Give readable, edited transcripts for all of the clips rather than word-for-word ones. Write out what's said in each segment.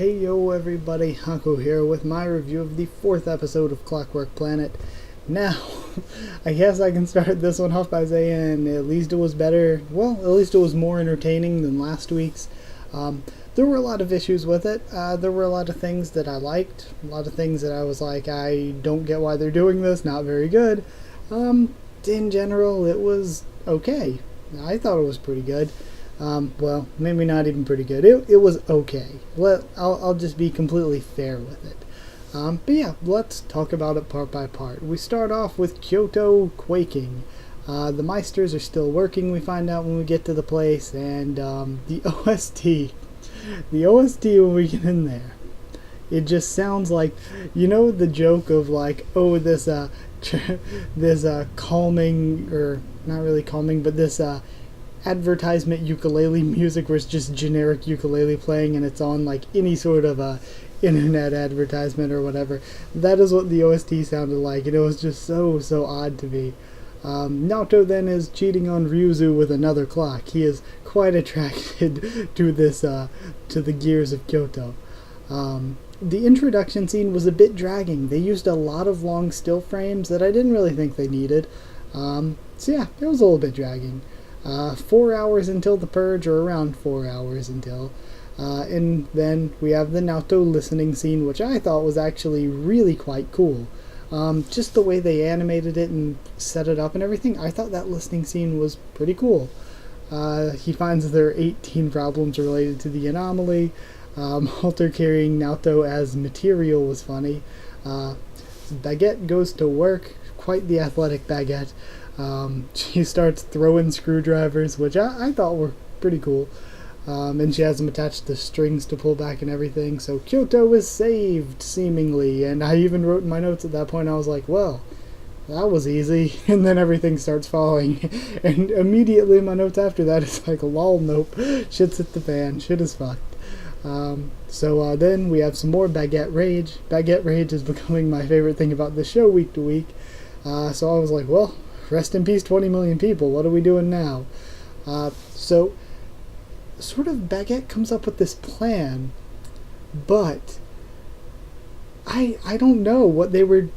Hey yo everybody, Haku here with my review of the 4th episode of Clockwork Planet. Now, I guess I can start this one off by saying at least it was better, well, at least it was more entertaining than last week's. There were a lot of issues with it. There were a lot of things that I liked, a lot of things that I was like, I don't get why they're doing this, not very good. In general, it was okay. I thought it was pretty good. Well, maybe not even pretty good. It was okay. I'll just be completely fair with it. But yeah, let's talk about it part by part. We start off with Kyoto quaking. The Meisters are still working, we find out when we get to the place, and the OST when we get in there, it just sounds like, you know the joke of like, oh, this calming, or not really calming, but this advertisement ukulele music where it's just generic ukulele playing and it's on like any sort of a internet advertisement or whatever. That is what the OST sounded like, and it was just so odd to me. Naoto then is cheating on Ryuzu with another clock. He is quite attracted to this to the gears of Kyoto. The introduction scene was a bit dragging. They used a lot of long still frames that I didn't really think they needed. So yeah, it was a little bit dragging. 4 hours until the purge, or around 4 hours until. And then we have the Naoto listening scene, which I thought was actually really quite cool. Just the way they animated it and set it up and everything, I thought that listening scene was pretty cool. He finds there are 18 problems related to the anomaly. Halter carrying Naoto as material was funny. Baguette goes to work, quite the athletic Baguette. She starts throwing screwdrivers, which I thought were pretty cool. And she has them attached to strings to pull back and everything. So Kyoto is saved, seemingly. And I even wrote in my notes at that point, I was like, well, that was easy. And then everything starts falling. And immediately my notes after that is like, lol, nope. Shit's hit the fan. Shit is fucked. So then we have some more Baguette Rage. Baguette Rage is becoming my favorite thing about the show week to week. So I was like, well, rest in peace 20 million people. What are we doing now? So sort of Baguette comes up with this plan, but I don't know what they were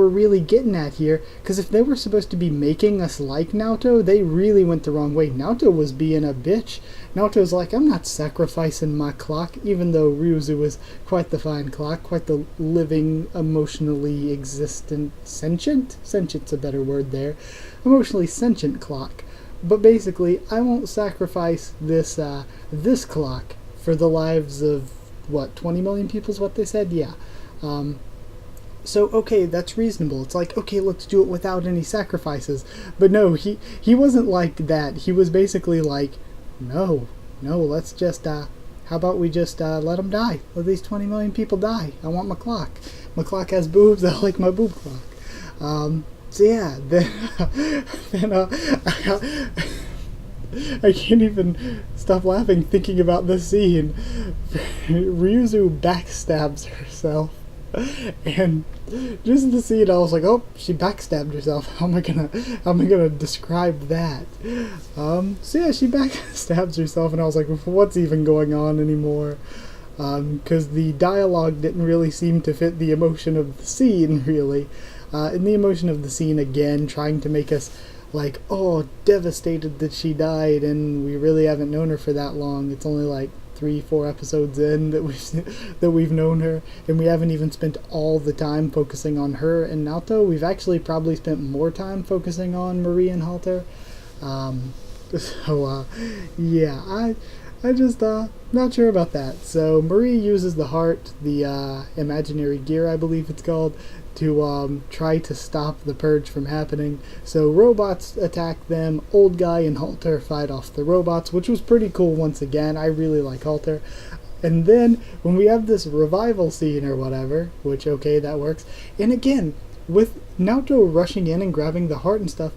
really getting at here, because if they were supposed to be making us like Naoto, they really went the wrong way. Naoto was being a bitch. Naoto's like, I'm not sacrificing my clock, even though Ryuzu is quite the fine clock, quite the living, emotionally existent, sentient? Sentient's a better word there. Emotionally sentient clock. But basically, I won't sacrifice this clock for the lives of, 20 million people is what they said? Yeah. So, okay, that's reasonable. It's like, okay, let's do it without any sacrifices. But no, he wasn't like that. He was basically like, no, let's just, how about we just let them die? Let these 20 million people die. I want my clock. My clock has boobs. I like my boob clock. So yeah, then I can't even stop laughing thinking about this scene. Ryuzu backstabs herself, and just the scene, I was like, oh, she backstabbed herself. How am I gonna describe that? So yeah, she backstabs herself, and I was like, what's even going on anymore? Because the dialogue didn't really seem to fit the emotion of the scene, really. In the emotion of the scene, again, trying to make us like, oh, devastated that she died, and we really haven't known her for that long. It's only like 3-4 episodes in that we've known her, and we haven't even spent all the time focusing on her and Naoto. We've actually probably spent more time focusing on Marie and Halter. Yeah, I just not sure about that. So Marie uses the heart, the imaginary gear, I believe it's called, to try to stop the purge from happening. So robots attack them, Old Guy and Halter fight off the robots, which was pretty cool once again. I really like Halter. And then when we have this revival scene or whatever, which, okay, that works. And again, with Naoto rushing in and grabbing the heart and stuff,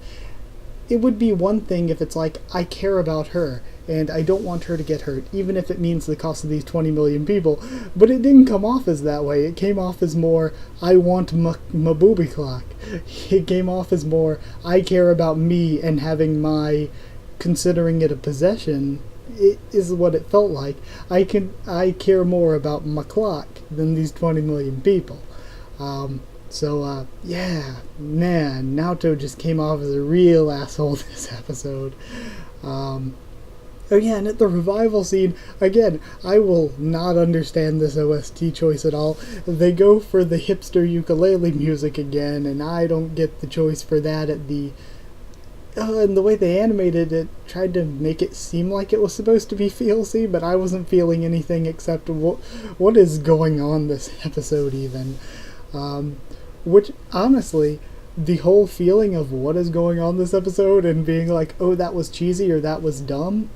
it would be one thing if it's like, I care about her, and I don't want her to get hurt, even if it means the cost of these 20 million people. But it didn't come off as that way. It came off as more, I want my booby clock. It came off as more, I care about me and having my, considering it a possession, it is what it felt like. I care more about my clock than these 20 million people. Yeah, man, Naoto just came off as a real asshole this episode. Oh yeah, and at the revival scene, again, I will not understand this OST choice at all. They go for the hipster ukulele music again, and I don't get the choice for that at the... and the way they animated it tried to make it seem like it was supposed to be feelsy, but I wasn't feeling anything except what is going on this episode even. Which, honestly, the whole feeling of what is going on this episode and being like, oh, that was cheesy or that was dumb,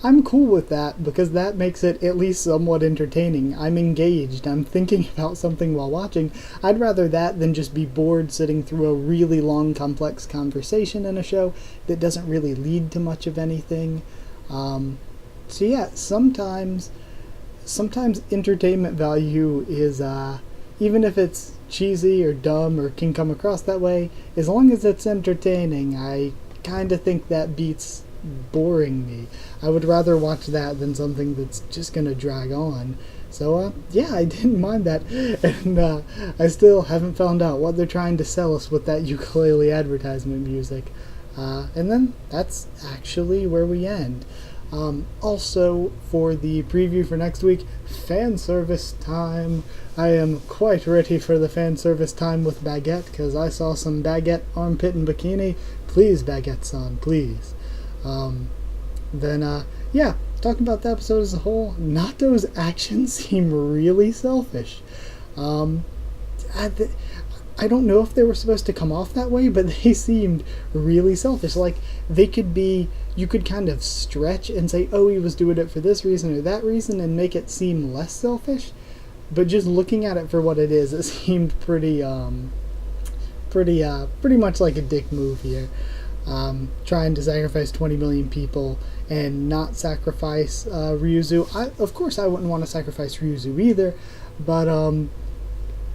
I'm cool with that because that makes it at least somewhat entertaining. I'm engaged. I'm thinking about something while watching. I'd rather that than just be bored sitting through a really long, complex conversation in a show that doesn't really lead to much of anything. So yeah, sometimes entertainment value is, even if it's cheesy or dumb or can come across that way, as long as it's entertaining, I kind of think that beats boring me. I would rather watch that than something that's just gonna drag on. So yeah, I didn't mind that, and I still haven't found out what they're trying to sell us with that ukulele advertisement music. And then that's actually where we end. Also, for the preview for next week, fan service time. I am quite ready for the fan service time with Baguette, because I saw some Baguette armpit and bikini. Please, Baguette-san, please. Yeah, talking about the episode as a whole, Nato's actions seem really selfish. I don't know if they were supposed to come off that way, but they seemed really selfish. Like, you could kind of stretch and say, oh, he was doing it for this reason or that reason, and make it seem less selfish. But just looking at it for what it is, it seemed pretty much like a dick move here. Trying to sacrifice 20 million people and not sacrifice Ryuzu. Of course, I wouldn't want to sacrifice Ryuzu either, but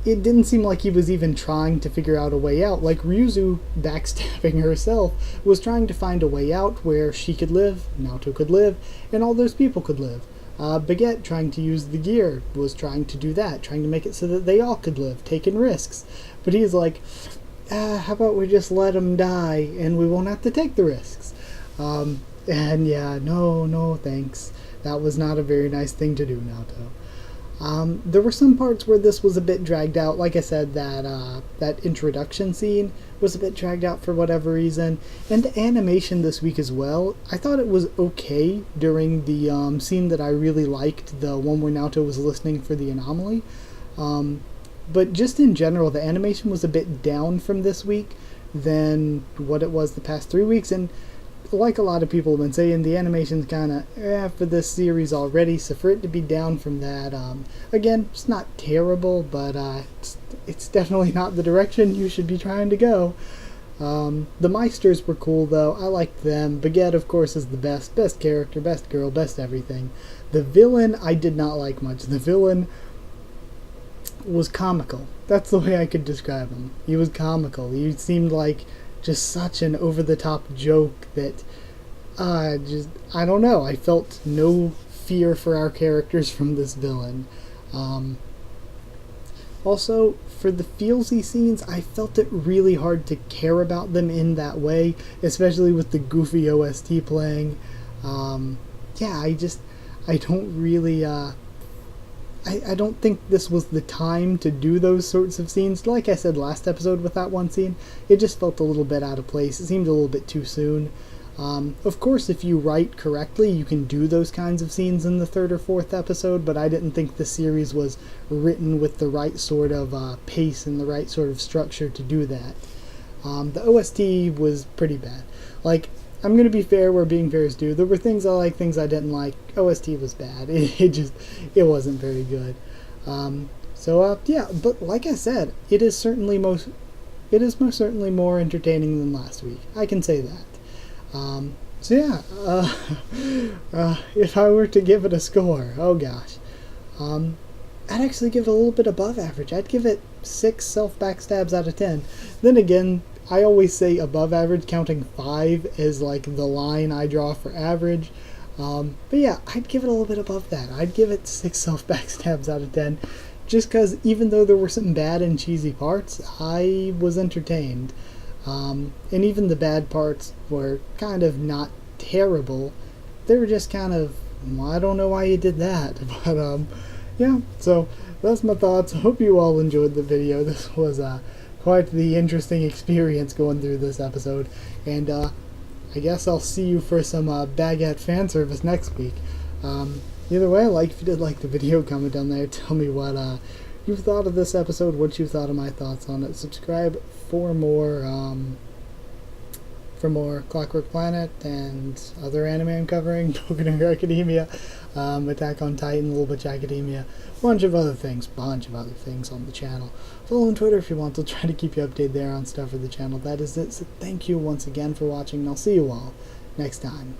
it didn't seem like he was even trying to figure out a way out. Like, Ryuzu, backstabbing herself, was trying to find a way out where she could live, Naoto could live, and all those people could live. Baguette, trying to use the gear, was trying to do that, trying to make it so that they all could live, taking risks. But he's like, how about we just let him die and we won't have to take the risks? And yeah, no, thanks. That was not a very nice thing to do, Naoto. There were some parts where this was a bit dragged out. Like I said, that introduction scene was a bit dragged out for whatever reason. And the animation this week as well, I thought it was okay during the scene that I really liked, the one where Naoto was listening for the anomaly. But just in general, the animation was a bit down from this week than what it was the past 3 weeks. And like a lot of people have been saying, the animation's kind of for this series already, so for it to be down from that, again, it's not terrible, but it's definitely not the direction you should be trying to go. The Meisters were cool, though. I liked them. Baguette, of course, is the best character, best girl, best everything. The villain, I did not like much. The villain was comical. That's the way I could describe him. He was comical. He seemed like just such an over-the-top joke that I don't know. I felt no fear for our characters from this villain. Also, for the feelsy scenes, I felt it really hard to care about them in that way, especially with the goofy OST playing. I don't really, I don't think this was the time to do those sorts of scenes. Like I said last episode with that one scene, it just felt a little bit out of place. It seemed a little bit too soon. Of course, if you write correctly, you can do those kinds of scenes in the third or fourth episode, but I didn't think the series was written with the right sort of pace and the right sort of structure to do that. The OST was pretty bad. Like, I'm going to be fair where being fair is due. There were things I liked, things I didn't like. OST was bad. It wasn't very good. But like I said, it is most certainly more entertaining than last week. I can say that. If I were to give it a score, oh gosh, I'd actually give it a little bit above average. I'd give it 6 self-backstabs out of 10. Then again, I always say above average, counting 5 as like the line I draw for average. But yeah, I'd give it a little bit above that. I'd give it 6 self backstabs out of 10, just because even though there were some bad and cheesy parts, I was entertained. And even the bad parts were kind of not terrible. They were just kind of, well, I don't know why you did that. But yeah, so that's my thoughts. Hope you all enjoyed the video. This was quite the interesting experience going through this episode. And I guess I'll see you for some Baguette fan service next week. Either way, if you did like the video, comment down there. Tell me what you thought of this episode, what you thought of my thoughts on it. Subscribe for more Clockwork Planet and other anime I'm covering, Boku no Hero Academia, Attack on Titan, Little Witch Academia, bunch of other things on the channel. Follow on Twitter if you want. I'll try to keep you updated there on stuff for the channel. That is it. So thank you once again for watching, and I'll see you all next time.